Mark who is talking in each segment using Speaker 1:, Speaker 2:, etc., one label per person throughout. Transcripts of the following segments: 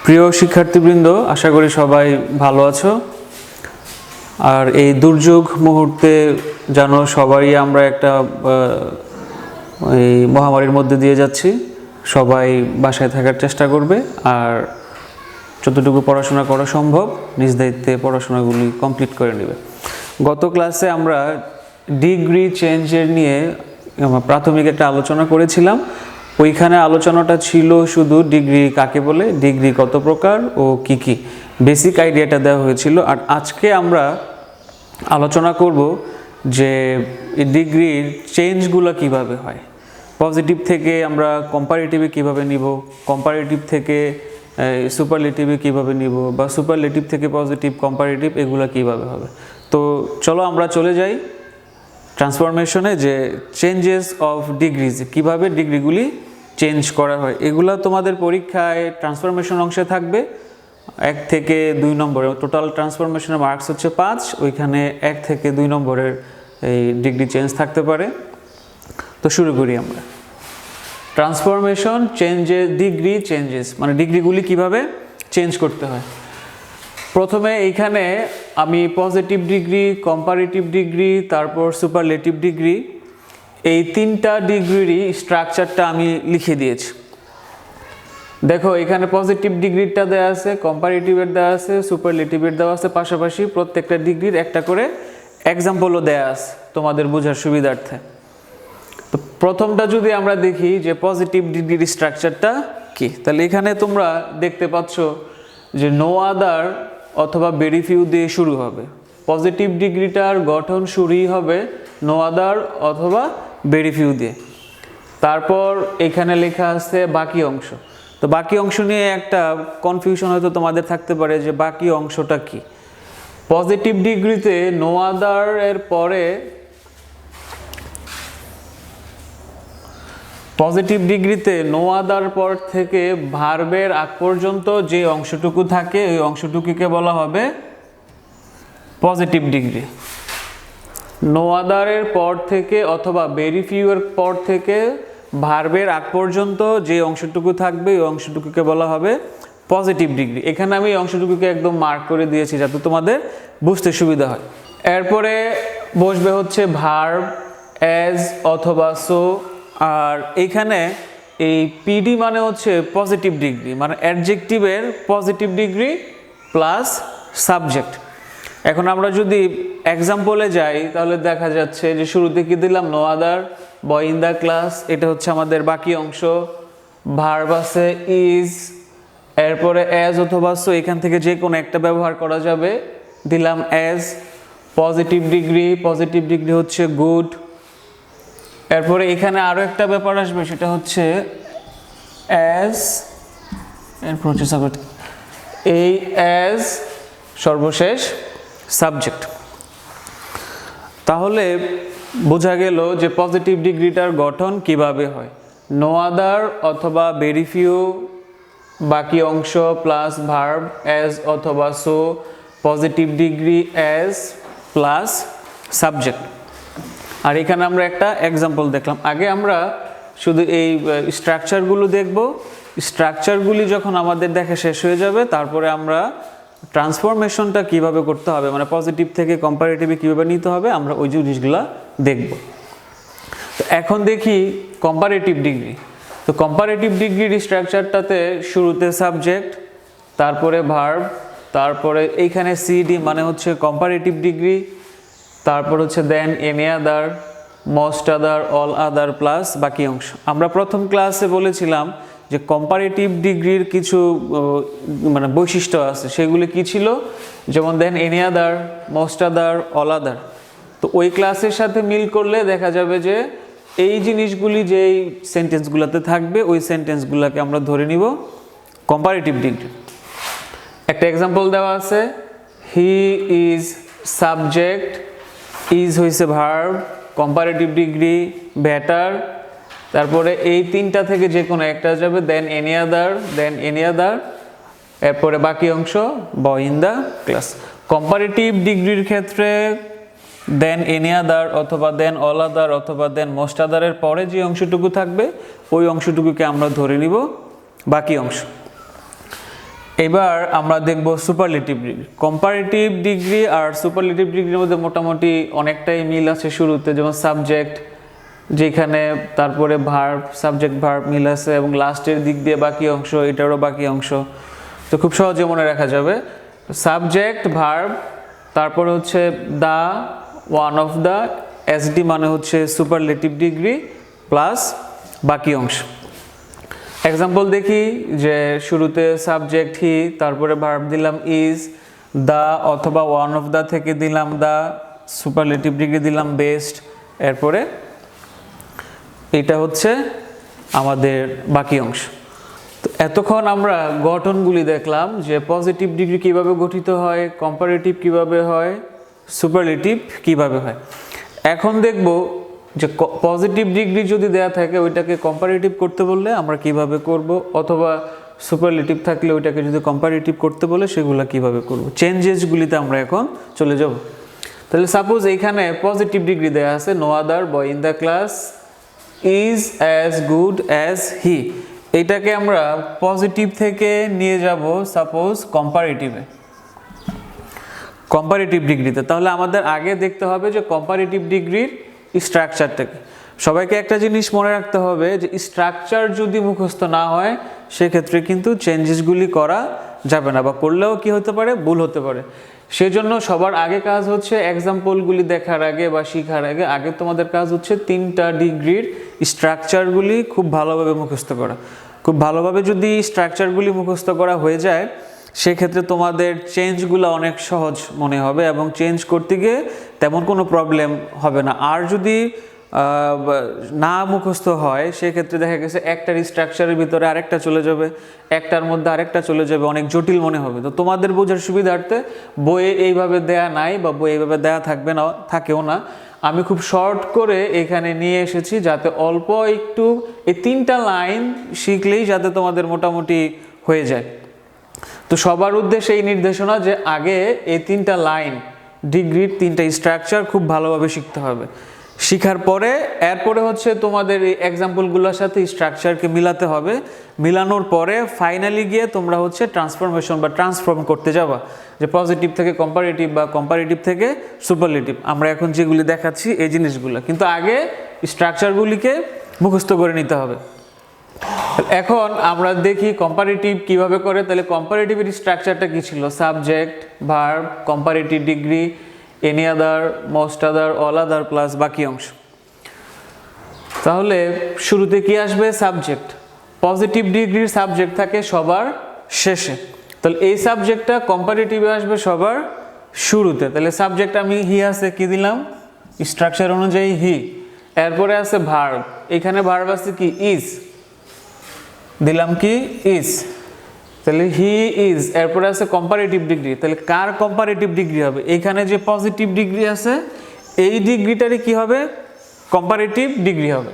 Speaker 1: প্রিয় শিক্ষার্থীবৃন্দ, আশা করি সবাই ভালো আছো। আর এই দুর্যোগ মুহূর্তে জানো সবাই আমরা একটা এই মহামারীর মধ্যে দিয়ে যাচ্ছি। সবাই বাসায় থাকার চেষ্টা করবে আর যতটুকু পড়াশোনা করা সম্ভব নিজ দায়িত্বে পড়াশোনাগুলি কমপ্লিট করে নেবে। গত ক্লাসে আমরা ডিগ্রি চেঞ্জের নিয়ে প্রাথমিক একটা আলোচনা করেছিলাম। ওইখানে আলোচনাটা ছিল শুধু ডিগ্রি কাকে বলে, ডিগ্রি কত প্রকার ও কি কি, বেসিক আইডিয়াটা দেওয়া হয়েছিল। আর আজকে আমরা আলোচনা করব যে ডিগ্রির চেঞ্জগুলো কিভাবে হয়, পজিটিভ থেকে আমরা কম্পারেটিভে কিভাবে নিব, কম্পারেটিভ থেকে সুপারলেটিভে কিভাবে নিব, বা সুপারলেটিভ থেকে পজিটিভ কম্পারেটিভ এগুলো কিভাবে হবে। তো চলো আমরা চলে যাই ট্রান্সফরমেশনে, যে চেঞ্জেস অফ ডিগ্রিজ, কিভাবে ডিগ্রিগুলি চেঞ্জ করা হয়। এগুলো তোমাদের পরীক্ষায় ট্রান্সফরমেশন অংশে থাকবে 1 থেকে 2 নম্বরের। টোটাল ট্রান্সফরমেশনের মার্কস হচ্ছে 5, ওইখানে 1 থেকে 2 নম্বরের এই ডিগ্রি চেঞ্জ থাকতে পারে। তো শুরু করি আমরা। ট্রান্সফরমেশন চেঞ্জেস, ডিগ্রি চেঞ্জেস মানে ডিগ্রিগুলি কিভাবে চেঞ্জ করতে হয়। প্রথমে এইখানে আমি পজিটিভ ডিগ্রি, কম্পারেটিভ ডিগ্রি, তারপর সুপারলেটিভ ডিগ্রি, এই 3টা ডিগ্রিরই স্ট্রাকচারটা আমি লিখে দিয়েছি। দেখো এখানে পজিটিভ ডিগ্রিটা দেওয়া আছে, কম্পারেটিভের দেওয়া আছে, সুপারলেটিভের দেওয়া আছে, পাশাপাশি প্রত্যেকটা ডিগ্রির একটা করে এক্সাম্পলও দেওয়া আছে তোমাদের বোঝার সুবিধার্থে। তো প্রথমটা যদি আমরা দেখি যে পজিটিভ ডিগ্রির স্ট্রাকচারটা কি, তাহলে এখানে তোমরা দেখতে পাচ্ছ যে নো আদার অথবা ভেরি ফিউ দিয়ে শুরু হবে। পজিটিভ ডিগ্রিটার গঠন শুরুই হবে নো আদার অথবা ভেরি ফিউ দিয়ে। তারপর এখানে লেখা আছে বাকি অংশ। তো বাকি অংশ নিয়ে একটা কনফিউশন হয়তো তোমাদের থাকতে পারে যে বাকি অংশটা কি। পজিটিভ ডিগ্রিতে নো আদার এর পরে, পজিটিভ ডিগ্রিতে নো আদার পর থেকে ভার্বের আগ পর্যন্ত যে অংশটুকু থাকে ওই অংশটুকুকে বলা হবে পজিটিভ ডিগ্রি। নো আদারের পর থেকে অথবা ভেরি ফিউ এর পর থেকে ভার্বের আগ পর্যন্ত যে অংশটুকু থাকবে ওই অংশটুকুকে বলা হবে পজিটিভ ডিগ্রি। এখানে আমি এই অংশটুকুকে একদম মার্ক করে দিয়েছি যাতে তোমাদের বুঝতে সুবিধা হয়। এরপরে বসবে হচ্ছে ভার্ব, অ্যাজ অথবা সো। আর এইখানে এই পিডি মানে হচ্ছে পজিটিভ ডিগ্রি, মানে অ্যাডজেক্টিভের পজিটিভ ডিগ্রি প্লাস সাবজেক্ট। এখন আমরা যদি এক্সাম্পলে যাই তাহলে দেখা যাচ্ছে যে শুরুতে কি দিলাম, no other, boy in the class, এটা হচ্ছে আমাদের বাকি অংশ। ভার্ব আছে ইজ, এরপরে অ্যাজ অথবা সো, এখান থেকে যে কোনো একটা ব্যবহার করা যাবে, দিলাম অ্যাজ। পজিটিভ ডিগ্রি হচ্ছে গুড। এরপরে এখানে আরও একটা ব্যাপার আসবে, সেটা হচ্ছে অ্যাজ, এরপর হচ্ছে সাবজেক্ট, এই অ্যাজ সর্বশেষ সাবজেক্ট। তাহলে বোঝা গেল যে পজিটিভ ডিগ্রিটার গঠন কিভাবে হয়। নো আদার অথবা ভেরি ফিউ, বাকি অংশ প্লাস ভার্ব, অ্যাজ অথবা so, positive degree as plus subject. আর এখানে আমরা একটা এক্সাম্পল দেখলাম। আগে আমরা শুধু এই স্ট্রাকচারগুলো দেখব। স্ট্রাকচারগুলি যখন আমাদের দেখা শেষ হয়ে যাবে তারপরে আমরা ট্রান্সফরমেশনটা কিভাবে করতে হবে, মানে পজিটিভ থেকে কম্পারেটিভে কিভাবে নিতে হবে, আমরা ওই জিনিসগুলো দেখব। তো এখন দেখি কম্পারেটিভ ডিগ্রি। তো কম্পারেটিভ ডিগ্রির স্ট্রাকচারটাতে শুরুতে সাবজেক্ট, তারপরে ভার্ব, তারপরে এইখানে সিডি মানে হচ্ছে কম্পারেটিভ ডিগ্রি, তারপর হচ্ছে দেন any other, most other, all other plus বাকি অংশ। আমরা প্রথম ক্লাসে বলেছিলাম যে কম্পারেটিভ ডিগ্রির কিছু মানে বৈশিষ্ট্য আছে, সেগুলি কি ছিল, যেমন দেন any other, most other, all আদার। তো ওই ক্লাসের সাথে মিল করলে দেখা যাবে যে এই জিনিসগুলি যেই সেন্টেন্সগুলোতে থাকবে ওই সেন্টেন্সগুলোকে আমরা ধরে নিব কম্পারেটিভ ডিগ্রি। একটা এক্সাম্পল দেওয়া আছে, হি ইজ সাবজেক্ট, ইজ হইছে ভার্ব, কম্পারেটিভ ডিগ্রি বেটার। তারপরে এই 3টা থেকে যে কোনো একটা যাবে, দেন এনি আদার, এরপরে বাকি অংশ বয় ইন দ্য ক্লাস। কম্পারেটিভ ডিগ্রির ক্ষেত্রে দেন এনি আদার অথবা দেন অল আদার অথবা দেন মোস্ট আদারের পরে যে অংশটুকু থাকবে ওই অংশটুকুকে আমরা ধরে নিব বাকি অংশ। এবার আমরা দেখব সুপারলেটিভ ডিগ্রি। কম্পারেটিভ ডিগ্রি আর সুপারলেটিভ ডিগ্রির মধ্যে মোটামুটি অনেকটাই মিল আছে শুরুতে, যেমন সাবজেক্ট যেখানে, তারপরে ভার্ব, সাবজেক্ট ভার্ব মিল আছে, এবং লাস্টের দিক দিয়ে বাকি অংশ, এটারও বাকি অংশ। তো খুব সহজে মনে রাখা যাবে সাবজেক্ট ভার্ব, তারপরে হচ্ছে the, one of the, SD মানে হচ্ছে সুপারলেটিভ ডিগ্রি প্লাস বাকি অংশ। এক্সাম্পল দেখি যে শুরুতে সাবজেক্ট হি, তারপরে ভার্ব দিলাম ইজ, দ্য অথবা ওয়ান অফ দ্য থেকে দিলাম দ্য, সুপারলেটিভ ডিগ্রি দিলাম বেস্ট, এরপরে এটা হচ্ছে আমাদের বাকি অংশ। তো এতক্ষণ আমরা গঠনগুলি দেখলাম যে পজিটিভ ডিগ্রি কিভাবে গঠিত হয়, কম্পারেটিভ কিভাবে হয়, সুপারলেটিভ কিভাবে হয়। এখন দেখব যে পজিটিভ ডিগ্রি যদি দেয়া থাকে ওইটাকে কম্পারেটিভ করতে বললে আমরা কিভাবে করব, অথবা সুপারলেটিভ থাকলে ওইটাকে যদি কম্পারেটিভ করতে বলে সেগুলো কিভাবে করব। চেঞ্জেসগুলিতে আমরা এখন চলে যাব। তাহলে সাপোজ এইখানে পজিটিভ ডিগ্রি দেয়া আছে, no other boy in the class is as good as he. এইটাকে আমরা পজিটিভ থেকে নিয়ে যাব সাপোজ কম্পারেটিভে, কম্পারেটিভ ডিগ্রিতে। তাহলে আমাদের আগে দেখতে হবে যে কম্পারেটিভ ডিগ্রির স্ট্রাকচারটাকে। সবাইকে একটা জিনিস মনে রাখতে হবে যে স্ট্রাকচার যদি মুখস্থ না হয় সেক্ষেত্রে কিন্তু চেঞ্জেসগুলি করা যাবে না, বা করলেও কি হতে পারে, ভুল হতে পারে। সেজন্য সবার আগে কাজ হচ্ছে এক্সাম্পলগুলি দেখার আগে বা শেখার আগে তোমাদের কাজ হচ্ছে 3টা ডিগ্রির স্ট্রাকচারগুলি খুব ভালোভাবে মুখস্থ করা। খুব ভালোভাবে যদি স্ট্রাকচারগুলি মুখস্থ করা হয়ে যায় সেক্ষেত্রে তোমাদের চেঞ্জগুলো অনেক সহজ মনে হবে, এবং চেঞ্জ করতে গিয়ে তেমন কোনো প্রবলেম হবে না। আর যদি না মুখস্থ হয় সেক্ষেত্রে দেখা গেছে একটার স্ট্রাকচারের ভিতরে আরেকটা চলে যাবে, একটার মধ্যে আরেকটা চলে যাবে, অনেক জটিল মনে হবে। তো তোমাদের বোঝার সুবিধার্থে বইয়ে এইভাবে দেয়া নাই, বা বই এইভাবে দেয়া থাকবে না, থাকেও না। আমি খুব শর্ট করে এখানে নিয়ে এসেছি যাতে অল্প একটু এই 3টা লাইন শিখলেই যাতে তোমাদের মোটামুটি হয়ে যায়। তো সবার উদ্দেশ্যে এই নির্দেশনা যে আগে এই 3টা লাইন ডিগ্রির 3টা স্ট্রাকচার খুব ভালোভাবে শিখতে হবে। শিখার পরে এরপরে হচ্ছে তোমাদের এই এক্সাম্পলগুলোর সাথে স্ট্রাকচারকে মিলাতে হবে। মিলানোর পরে ফাইনালি গিয়ে তোমরা হচ্ছে ট্রান্সফরমেশন বা ট্রান্সফর্ম করতে যাবা, যে পজিটিভ থেকে কম্পারেটিভ বা কম্পারেটিভ থেকে সুপারলেটিভ। আমরা এখন যেগুলি দেখাচ্ছি এই জিনিসগুলো, কিন্তু আগে স্ট্রাকচারগুলিকে মুখস্থ করে নিতে হবে। এখন আমরা দেখি কম্পারেটিভ কিভাবে করে। তাহলে কম্পারেটিভের স্ট্রাকচারটা কি ছিল? Subject, verb, comparative degree, any other, most other, all other plus বাকি অংশ। তাহলে শুরুতে কি আসবে? সাবজেক্ট। পজিটিভ ডিগ্রির সাবজেক্ট থাকে সবার শেষে, তাহলে এই সাবজেক্টটা কম্পারেটিভে আসবে সবার শুরুতে। তাহলে সাবজেক্ট আমি হি আছে, কি দিলাম? স্ট্রাকচার অনুযায়ী হি। এরপরে আছে ভার্ব, এখানে ভার্ব আছে কি? ইজ, দিলাম কি? ইজ। তাহলে হি ইজ। এরপরে আছে কম্পারেটিভ ডিগ্রি, তাহলে কার কম্পারেটিভ ডিগ্রি হবে? এইখানে যে পজিটিভ ডিগ্রি আছে এই ডিগ্রিটারই কি হবে? কম্পারেটিভ ডিগ্রি হবে।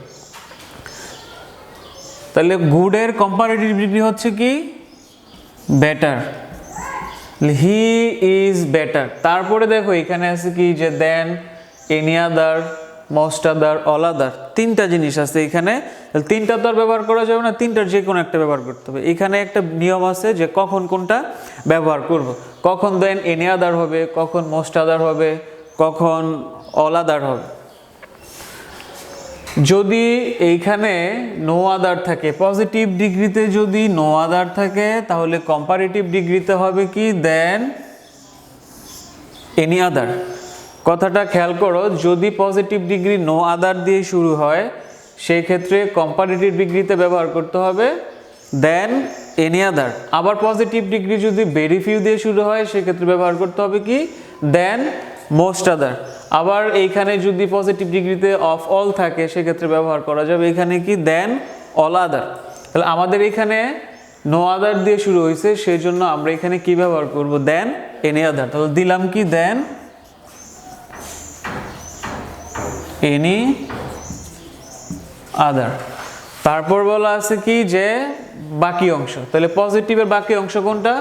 Speaker 1: তাহলে গুডের কম্পারেটিভ ডিগ্রি হচ্ছে কি? বেটার। He is better. তারপরে দেখো এখানে আছে কি? যে than, any other, most other, all other, 3টা জিনিস আছে এখানে। 3টা তো আর ব্যবহার করা যাবে না, 3টার যে কোনো একটা ব্যবহার করতে হবে। এখানে একটা নিয়ম আছে যে কখন কোনটা ব্যবহার করব। কখন দেন এনি আদার হবে, কখন মোস্ট আদার হবে, কখন অল আদার হবে। যদি এইখানে নো আদার থাকে, পজিটিভ ডিগ্রিতে যদি নো আদার থাকে তাহলে কম্পারেটিভ ডিগ্রিতে হবে কি? দেন এনি আদার। কথাটা খেয়াল করো, যদি পজিটিভ ডিগ্রি নো আদার দিয়ে শুরু হয় সেই ক্ষেত্রে কম্পারেটিভ ডিগ্রিতে ব্যবহার করতে হবে দেন এনি আদার। আবার পজিটিভ ডিগ্রি যদি ভেরি ফিউ দিয়ে শুরু হয় সেক্ষেত্রে ব্যবহার করতে হবে কি? দেন মোস্ট আদার। আবার এইখানে যদি পজিটিভ ডিগ্রিতে অফ অল থাকে সেক্ষেত্রে ব্যবহার করা যাবে এখানে কি? দেন অল আদার। তাহলে আমাদের এখানে নো আদার দিয়ে শুরু হয়েছে, সেই জন্য আমরা এখানে কি ব্যবহার করব? দেন এনি আদার। তাহলে দিলাম কি? দেন এনি আদার। তারপর বলা আছে কি? যে বাকি অংশ। তাহলে পজিটিভের বাকি অংশ কোনটা?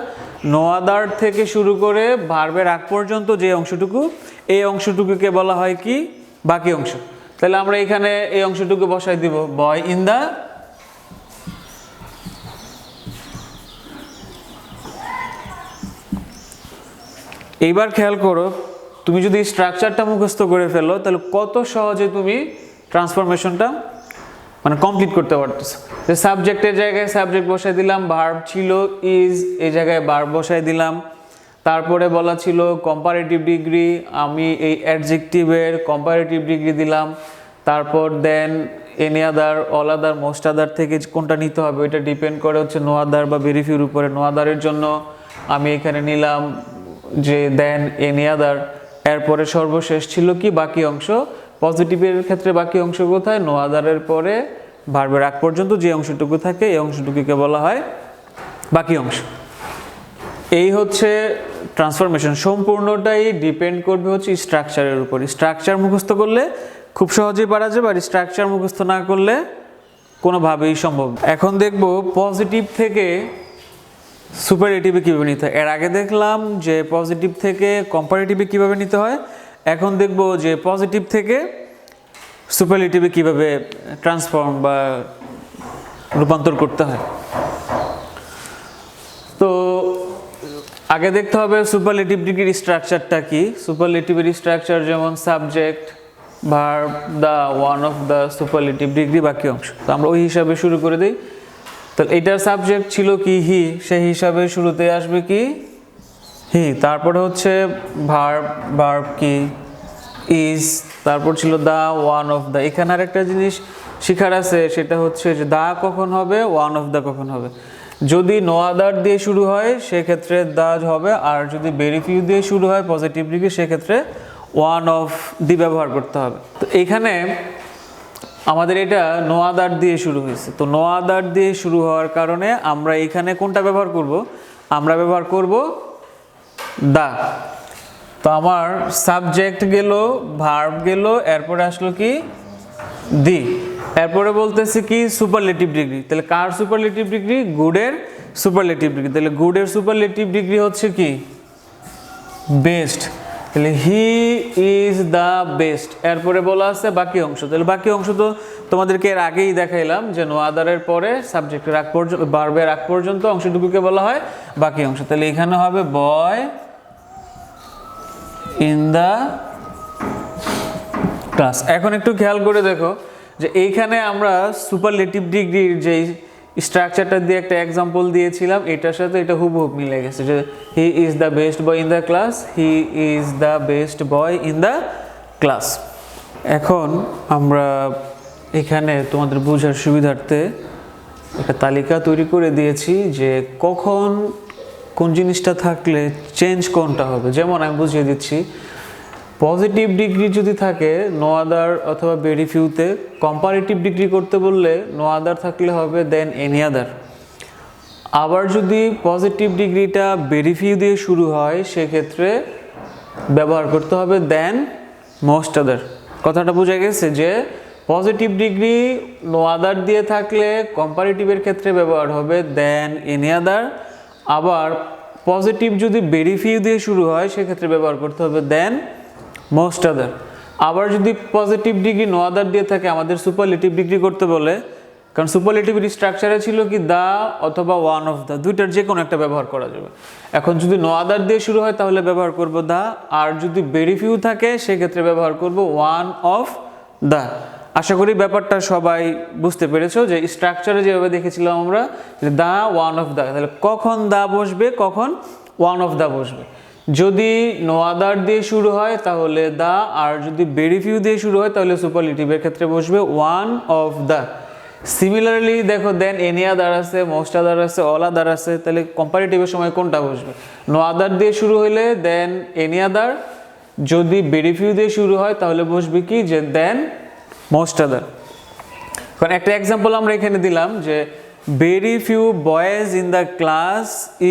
Speaker 1: নো আদার থেকে শুরু করে ভার্বের আগ পর্যন্ত যে অংশটুকু, এই অংশটুকুকে বলা হয় কি? বাকি অংশ। তাহলে আমরা এখানে এই অংশটুকু বসাই দিব, বয় ইন দ্য এইবার খেয়াল করো, তুমি যদি স্ট্রাকচারটা মুখস্থ করে ফেলো তাহলে কত সহজে তুমি ট্রান্সফরমেশনটা মানে কমপ্লিট করতে পারতেছো। যে সাবজেক্টের জায়গায় সাবজেক্ট বসাই দিলাম, ভার্ব ছিল ইজ, এই জায়গায় ভার্ব বসাই দিলাম। তারপরে বলা ছিল কম্পারেটিভ ডিগ্রি, আমি এই অ্যাডজেক্টিভের কম্পারেটিভ ডিগ্রি দিলাম। তারপর দেন এনি আদার, অল আদার, মোস্ট আদার থেকে কোনটা নিতে হবে ওইটা ডিপেন্ড করে হচ্ছে নো আদার বা ভেরি ফিউর উপরে। নো আদারের জন্য আমি এখানে নিলাম যে দেন এনি আদার। এরপরে সর্বশেষ ছিল কি বাকি অংশ। পজিটিভের ক্ষেত্রে বাকি অংশ কোথায়? নো আদারের পরে ভার্বের আগ পর্যন্ত যে অংশটুকু থাকে এই অংশটুকুকে বলা হয় বাকি অংশ। এই হচ্ছে ট্রান্সফরমেশন। সম্পূর্ণটাই ডিপেন্ড করবে হচ্ছে স্ট্রাকচারের উপর। স্ট্রাকচার মুখস্থ করলে খুব সহজেই পারা যাবে, আর স্ট্রাকচার মুখস্থ না করলে কোনোভাবেই সম্ভব। এখন দেখব পজিটিভ থেকে সুপারলেটিভে কীভাবে নিতে হয়। এর আগে দেখলাম যে পজিটিভ থেকে কম্পারেটিভে কীভাবে নিতে হয়, এখন দেখব যে পজিটিভ থেকে সুপারলেটিভে কীভাবে ট্রান্সফর্ম বা রূপান্তর করতে হয়। তো আগে দেখতে হবে সুপারলেটিভ ডিগ্রির স্ট্রাকচারটা কি। সুপারলেটিভের স্ট্রাকচার যেমন subject, verb, the, one of the, superlative degree বাকি অংশ। তো আমরা ওই হিসাবে শুরু করে দিই। তো এটার সাবজেক্ট ছিল কি হি, সেই হিসাবে শুরুতে আসবে কি হি। তারপরে হচ্ছে ভার্ব, ভার্ব কি ইজ। তারপর ছিল দ্য, ওয়ান অফ দ্য। এখানে আর একটা জিনিস শিখার আছে, সেটা হচ্ছে যে দ্য কখন হবে, ওয়ান অফ দ্য কখন হবে। যদি নো আদার দিয়ে শুরু হয় সেক্ষেত্রে দ্য হবে, আর যদি ভেরি ফিউ দিয়ে শুরু হয় পজিটিভ ডিগ্রি সেক্ষেত্রে ওয়ান অফ দি ব্যবহার করতে হবে। তো এইখানে আমাদের এটা নো আদার দিয়ে শুরু হয়েছে। তো নো আদার দিয়ে শুরু হওয়ার কারণে আমরা এখানে কোনটা ব্যবহার করব? আমরা ব্যবহার করব দা। তো আমার সাবজেক্ট গেল, ভার্ব গেল, এরপরে আসলো কি দি। এরপরে বলতেছি কি সুপারলেটিভ ডিগ্রি। তাহলে কার সুপারলেটিভ ডিগ্রি? গুডের সুপারলেটিভ ডিগ্রি। তাহলে গুডের সুপারলেটিভ ডিগ্রি হচ্ছে কি বেস্ট। তাহলে হি ইজ দ্য বেস্ট। এরপরে বলা আছে বাকি অংশ। তাহলে বাকি অংশ তো তোমাদেরকে এর আগেই দেখাইলাম যে নো আদারের পরে সাবজেক্টের আগ পর্যন্ত, ভার্বের আগ পর্যন্ত অংশটুকুকে বলা হয় বাকি অংশ। তাহলে এখানে হবে বয় ইন দ্য ক্লাস। এখন একটু খেয়াল করে দেখো যে এইখানে আমরা সুপারলেটিভ ডিগ্রির যে স্ট্রাকচারটা দিয়ে একটা এক্সাম্পল দিয়েছিলাম, এটার সাথে এটা হুবহু মিলে গেছে যে he is the best boy in the class, he is the best boy in the class. এখন আমরা এখানে তোমাদের বোঝার সুবিধার্থে একটা তালিকা তৈরি করে দিয়েছি যে কখন কোন জিনিসটা থাকলে চেঞ্জ কোনটা হবে। যেমন আমি বুঝিয়ে দিচ্ছি, পজিটিভ ডিগ্রি যদি থাকে নো আদার অথবা ভেরি ফিউতে, কম্পারেটিভ ডিগ্রি করতে বললে নো আদার থাকলে হবে দেন এনি আদার। আবার যদি পজিটিভ ডিগ্রিটা ভেরি ফিউ দিয়ে শুরু হয় সেক্ষেত্রে ব্যবহার করতে হবে দেন মোস্ট আদার। কথাটা বোঝা গেছে যে পজিটিভ ডিগ্রি নো আদার দিয়ে থাকলে কম্পারেটিভের ক্ষেত্রে ব্যবহার হবে দেন এনি আদার। আবার পজিটিভ যদি ভেরি ফিউ দিয়ে শুরু হয় সেক্ষেত্রে ব্যবহার করতে হবে দেন মোস্ট আদার। আবার যদি পজিটিভ ডিগ্রি নো আদার দিয়ে থাকে আমাদের সুপারলেটিভ ডিগ্রি করতে বলে, কারণ সুপারলেটিভের স্ট্রাকচারে ছিল কি দা অথবা ওয়ান অফ দা, দুইটার যে কোনো একটা ব্যবহার করা যাবে। এখন যদি নো আদার দিয়ে শুরু হয় তাহলে ব্যবহার করব দা, আর যদি ভেরি ফিউ থাকে সেক্ষেত্রে ব্যবহার করব ওয়ান অফ দা। আশা করি ব্যাপারটা সবাই বুঝতে পেরেছো যে স্ট্রাকচারে যেভাবে দেখেছিলাম আমরা দা, ওয়ান অফ দা, তাহলে কখন দা বসবে, কখন ওয়ান অফ দা বসবে। যদি নো আদার দিয়ে শুরু হয় তাহলে দা, আর যদি ভেরি ফিউ দিয়ে শুরু হয় তাহলে সুপারলেটিভের ক্ষেত্রে বসবে ওয়ান অফ দা। সিমিলারলি দেখো দেন এনি আদার আছে, মোস্ট আদার আছে, অল আদার আছে, তাহলে কম্পারেটিভের সময় কোনটা বসবে? নো আদার দিয়ে শুরু হইলে দেন এনি আদার, যদি ভেরি ফিউ দিয়ে শুরু হয় তাহলে বসবে কি যে দেন মোস্ট আদার। কারণ একটা এক্সাম্পল আমরা এখানে দিলাম যে very few boys in the class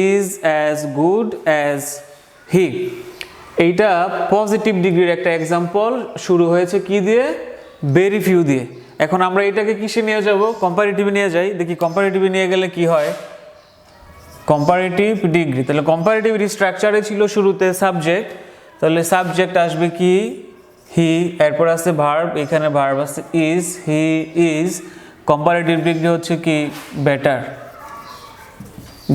Speaker 1: is as good as হি। এইটা পজিটিভ ডিগ্রির একটা এক্সাম্পল, শুরু হয়েছে কি দিয়ে? ভেরি ফিউ দিয়ে। এখন আমরা এটাকে কিসে নিয়ে যাব? কম্পারেটিভে নিয়ে যাই, দেখি কম্পারেটিভে নিয়ে গেলে কি হয়। কম্পারেটিভ ডিগ্রি, তাহলে কম্পারেটিভ স্ট্রাকচারে ছিল শুরুতে সাবজেক্ট, তাহলে সাবজেক্ট আসবে কি হি, এরপর আছে ভার্ব, এখানে ভার্ব আছে is, he is. Comparative degree হচ্ছে কি বেটার,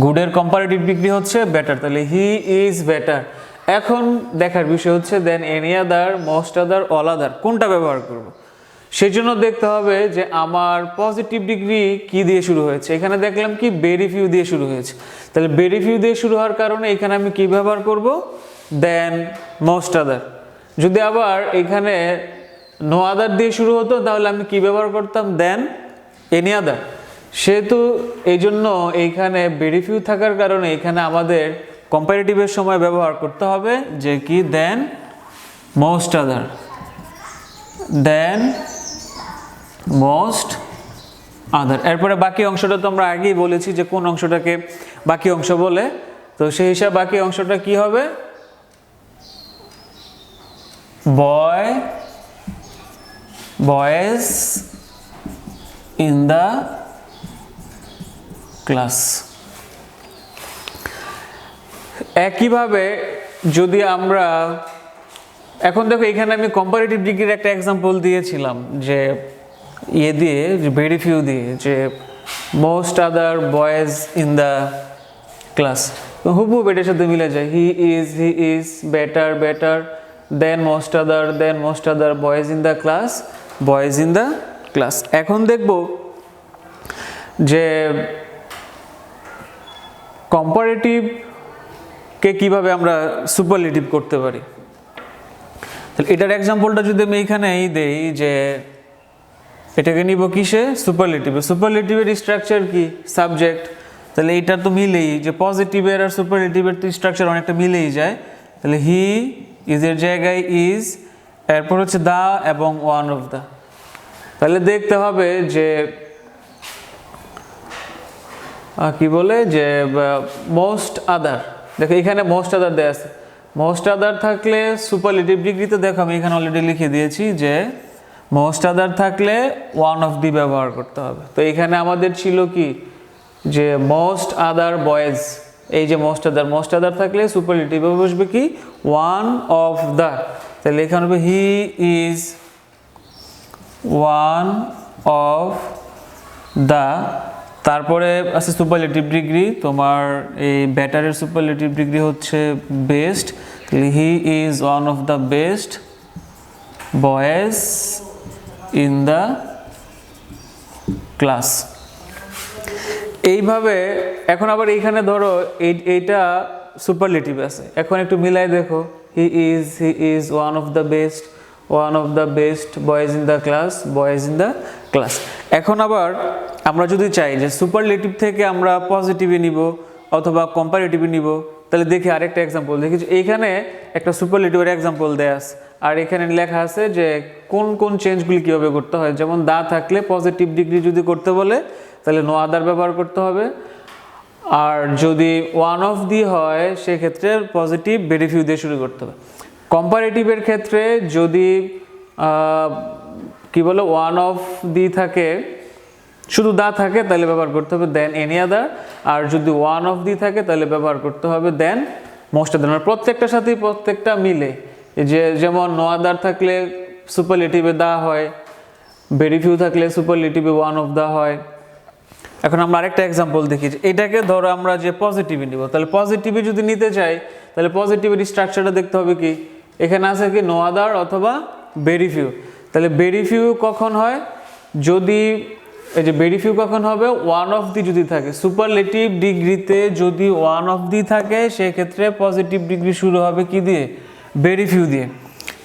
Speaker 1: গুডের কম্পারেটিভ ডিগ্রি হচ্ছে বেটার, তাহলে হি ইজ বেটার। এখন দেখার বিষয় হচ্ছে দেন any other, most other, all আদার কোনটা ব্যবহার করব। সেই জন্য দেখতে হবে যে আমার পজিটিভ ডিগ্রি কি দিয়ে শুরু হয়েছে। এখানে দেখলাম কি ভেরি ফিউ দিয়ে শুরু হয়েছে, তাহলে ভেরি ফিউ দিয়ে শুরু হওয়ার কারণে এখানে আমি কি ব্যবহার করব, দেন মোস্ট আদার। যদি আবার এখানে নো আদার দিয়ে শুরু হতো তাহলে আমি কি ব্যবহার করতাম, দেন এনি আদার। সেহেতু এই জন্য এইখানে ভেরি ফিউ থাকার কারণে এখানে আমাদের কম্পারেটিভের সময় ব্যবহার করতে হবে যে কি দেন মোস্ট আদার, দেন মোস্ট আদার। এরপরে বাকি অংশটা তো আমরা আগেই বলেছি যে কোন অংশটাকে বাকি অংশ বলে, তো সেই হিসাবে বাকি অংশটা কি হবে, বয়, বয়েজ ইন দ্য ক্লাস। একইভাবে যদি আমরা এখন দেখো এখানে আমি কম্পারেটিভ ডিগ্রির একটা এক্সাম্পল দিয়েছিলাম যে ইয়ে দিয়ে, ভেরি ফিউ দিয়ে, যে most other boys in the class. হুবহু এটার সাথে মিলে যায়, হি is better better then most other boys in the class, boys in the class. এখন দেখব যে কম্পারেটিভ কে কিভাবে আমরা সুপারলেটিভ করতে পারি। তাহলে এটার এক্সাম্পলটা যদি আমি এইখানেই দেই যে এটাকে নিব কিসে, সুপারলেটিভে। সুপারলেটিভের স্ট্রাকচার কি, সাবজেক্ট। তাহলে এটা তো মিলেই, যে পজিটিভের আর সুপারলেটিভের তো স্ট্রাকচার অনেকটা মিলেই যায়। তাহলে হি ইজের জায়গায় ইজ, এরপর হচ্ছে দা এবং ওয়ান অফ দা। তাহলে দেখতে হবে যে কি বলে যে মোস্ট আদার, দেখো এখানে মোস্ট আদার দেয়া আছে। মোস্ট আদার থাকলে সুপারলেটিভ ডিগ্রিতে দেখো আমি এখানে অলরেডি লিখে দিয়েছি যে মোস্ট আদার থাকলে ওয়ান অফ দি ব্যবহার করতে হবে। তো এখানে আমাদের ছিল কি যে মোস্ট আদার বয়েজ, এই যে মোস্ট আদার থাকলে সুপারলেটিভে বসবে কি ওয়ান অফ দা। তাহলে এখানে হবে he is one of the. তারপরে আছে সুপারলেটিভ ডিগ্রি, তোমার এই বেটারের সুপারলেটিভ ডিগ্রি হচ্ছে best. He is one of the best boys in the class. এইভাবে এখন আবার এইখানে ধরো এইটা সুপারলেটিভ আছে, এখন একটু মিলাই দেখো, হি is one of the best boys in the class, boys in the class. এখন আবার আমরা যদি চাই যে সুপারলেটিভ থেকে আমরা পজিটিভে নিব অথবা কম্পারেটিভে নিব, তাহলে দেখি আরেকটা এক্সাম্পল দেখি। এইখানে একটা সুপারলেটিভের এক্সাম্পল দেয়া আছে, আর এখানে লেখা আছে যে কোন কোন চেঞ্জগুলি কীভাবে করতে হয়। যেমন দা থাকলে পজিটিভ ডিগ্রি যদি করতে বলে তাহলে নো আদার ব্যবহার করতে হবে, আর যদি ওয়ান অফ দি হয় সেক্ষেত্রে পজিটিভ ভেরি ফিউ দিয়ে শুরু করতে হবে। কম্পারেটিভের ক্ষেত্রে যদি কি বলে ওয়ান অফ দি থাকে, শুধু দা থাকে তাহলে ব্যবহার করতে হবে দেন এনি আদার, আর যদি ওয়ান অফ দি থাকে তাহলে ব্যবহার করতে হবে দেন মোস্ট আদার। মানে প্রত্যেকটার সাথেই প্রত্যেকটা মিলে, যে যেমন নো আদার থাকলে সুপারলেটিভে দা হয়, ভেরি ফিউ থাকলে সুপারলেটিভে ওয়ান অফ দা হয়। এখন আমরা আরেকটা এক্সাম্পল দেখি, এটাকে ধরো আমরা যে পজিটিভে নিব, তাহলে পজিটিভে যদি নিতে চাই তাহলে পজিটিভের স্ট্রাকচারটা দেখতে হবে কি, এখানে আছে কি নো আদার অথবা ভেরি ফিউ। তাহলে ভেরি ফিউ কখন হয়, যদি এই যে ভেরি ফিউ কখন হবে, ওয়ান অফ দি যদি থাকে। সুপারলেটিভ ডিগ্রিতে যদি ওয়ান অফ দি থাকে সেক্ষেত্রে পজিটিভ ডিগ্রি শুরু হবে কি দিয়ে, ভেরি ফিউ দিয়ে।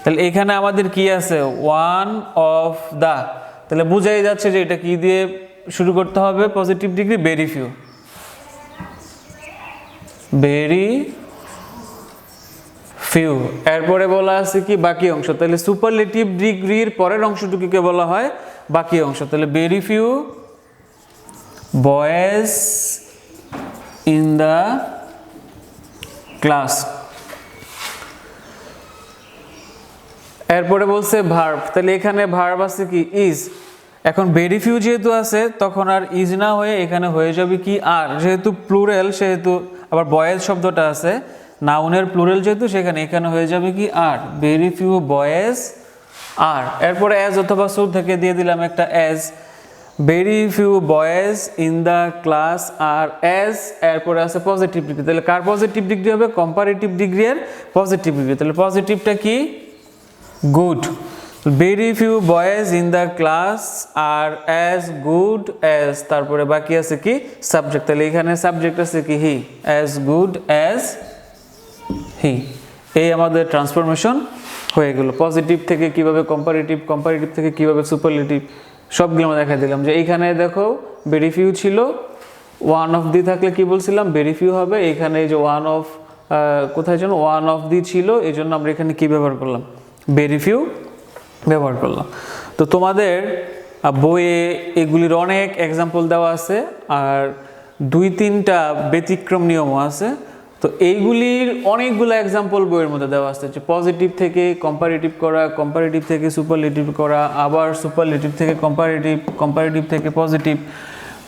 Speaker 1: তাহলে এখানে আমাদের কি আছে, ওয়ান অফ দা, তাহলে বোঝাই যাচ্ছে যে এটা কি দিয়ে শুরু করতে হবে positive degree, very few, very few. এরপরে বলা আছে কি বাকি অংশ, তাহলে সুপারলেটিভ ডিগ্রির পরের অংশটুকুকে বলা হয় বাকি অংশ। তাহলে very few boys in the class. এরপরে বলছে ভার্ব, তাহলে এখানে ভার্ব আছে কি ইজ। এখন ভেরি ফিউ যেহেতু আছে তখন আর ইজ না হয়ে এখানে হয়ে যাবে কি আর, যেহেতু প্লুরাল সেহেতু, আবার বয়েজ শব্দটা আছে নাউনের প্লুরাল যেহেতু সেখানে এখানে হয়ে যাবে কি আর, ভেরি ফিউ বয়েজ আর। এরপরে অ্যাজ অথবা সো থেকে দিয়ে দিলাম একটা as, very few boys in the class are as এরপরে আছে পজিটিভ ডিগ্রি, তাহলে কার পজিটিভ ডিগ্রি হবে? কম্পারেটিভ ডিগ্রি এর পজিটিভ ডিগ্রি। তাহলে পজিটিভটা কি? Good. Very few boys in the class are as good as, তারপরে বাকি আছে কি? সাবজেক্ট। তাহলে এখানে সাবজেক্ট আছে কি? He. As good as he. এই আমাদের ট্রান্সফরমেশন হয়ে গেল। পজিটিভ থেকে কিভাবে কম্পারেটিভ, কম্পারেটিভ থেকে কিভাবে সুপারলেটিভ, সবগুলো আমরা দেখা দিলাম। যে এইখানে দেখো ভেরি ফিউ ছিল, ওয়ান অফ দি থাকলে কি বলছিলাম? ভেরি ফিউ হবে। এখানে এই যে ওয়ান অফ, কোথায় যেন ওয়ান অফ দি ছিল, এই জন্য আমরা এখানে কি ব্যবহার করলাম? ভেরি ফিউ ব্যবহার করলাম। তো তোমাদের বইয়ে এগুলির অনেক এক্সাম্পল দেওয়া আছে, আর 2-3টা ব্যতিক্রম নিয়মও আছে। তো এইগুলির অনেকগুলো এক্সাম্পল বইয়ের মধ্যে দেওয়া আছে, যে পজিটিভ থেকে কম্পারেটিভ করা, কম্পারেটিভ থেকে সুপারলেটিভ করা, আবার সুপারলেটিভ থেকে কম্পারেটিভ, কম্পারেটিভ থেকে পজিটিভ।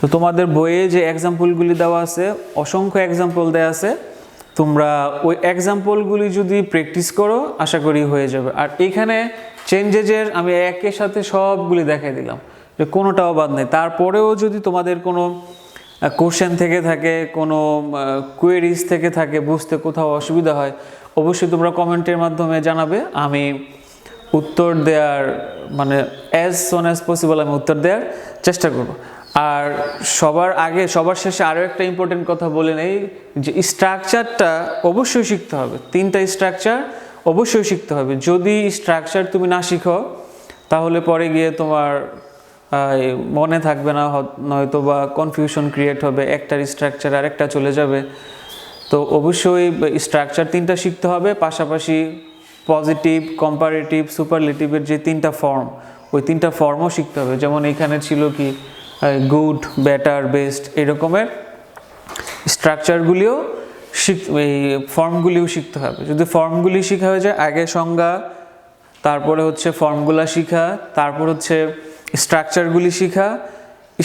Speaker 1: তো তোমাদের বইয়ে যে এক্সাম্পলগুলি দেওয়া আছে, অসংখ্য এক্সাম্পল দেওয়া আছে, তোমরা ওই এক্সাম্পলগুলি যদি প্র্যাকটিস করো আশা করি হয়ে যাবে। আর এখানে চেঞ্জেজের আমি একের সাথে সবগুলি দেখাই দিলাম, যে কোনোটাও বাদ নেই। তারপরেও যদি তোমাদের কোনো কোশ্চেন থেকে থাকে, কোনো কোয়েরিজ থেকে থাকে, বুঝতে কোথাও অসুবিধা হয়, অবশ্যই তোমরা কমেন্টের মাধ্যমে জানাবে। আমি উত্তর দেওয়ার মানে অ্যাজ সুন অ্যাজ পসিবল আমি উত্তর দেওয়ার চেষ্টা করব। আর সবার আগে সবার শেষে আরও একটা ইম্পর্টেন্ট কথা বলে নেই, যে স্ট্রাকচারটা অবশ্যই শিখতে হবে। 3টা স্ট্রাকচার অবশ্যই শিখতে হবে। যদি স্ট্রাকচার তুমি না শিখো তাহলে পরে গিয়ে তোমার মনে থাকবে না, নয়তো বা কনফিউশন ক্রিয়েট হবে, একটার স্ট্রাকচার আরেকটা চলে যাবে। তো অবশ্যই স্ট্রাকচার 3টা শিখতে হবে, পাশাপাশি পজিটিভ, কম্পারেটিভ, সুপারলেটিভের যে 3টা ফর্ম, ওই 3টা ফর্মও শিখতে হবে। যেমন এখানে ছিল কি গুড, বেটার, বেস্ট, এরকমের স্ট্রাকচারগুলিও এই ফর্মগুলিও শিখতে হবে। যদি ফর্মগুলি শেখা হয়ে যায়, আগে সংজ্ঞা, তারপরে হচ্ছে ফর্মগুলা শিখা, তারপর হচ্ছে স্ট্রাকচারগুলি শিখা।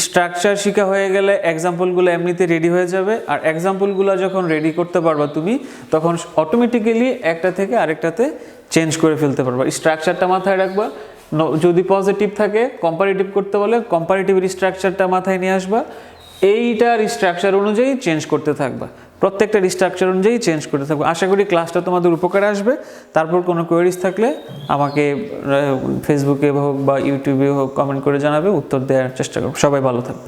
Speaker 1: স্ট্রাকচার শিখা হয়ে গেলে এক্সাম্পলগুলো এমনিতে রেডি হয়ে যাবে। আর এক্সাম্পলগুলো যখন রেডি করতে পারবা তুমি, তখন অটোমেটিক্যালি একটা থেকে আরেকটাতে চেঞ্জ করে ফেলতে পারবা। স্ট্রাকচারটা মাথায় রাখবা। যদি পজিটিভ থাকে, কম্পারেটিভ করতে বলে কম্পারেটিভের স্ট্রাকচারটা মাথায় নিয়ে আসবা, এইটার স্ট্রাকচার অনুযায়ী চেঞ্জ করতে থাকবা, প্রত্যেকটার স্ট্রাকচার অনুযায়ী চেঞ্জ করতে থাকবে। আশা করি ক্লাসটা তোমাদের উপকারে আসবে। তারপর কোনো কোয়েরিজ থাকলে আমাকে ফেসবুকে হোক বা ইউটিউবে হোক কমেন্ট করে জানাবে, উত্তর দেওয়ার চেষ্টা করব। সবাই ভালো থাকবে।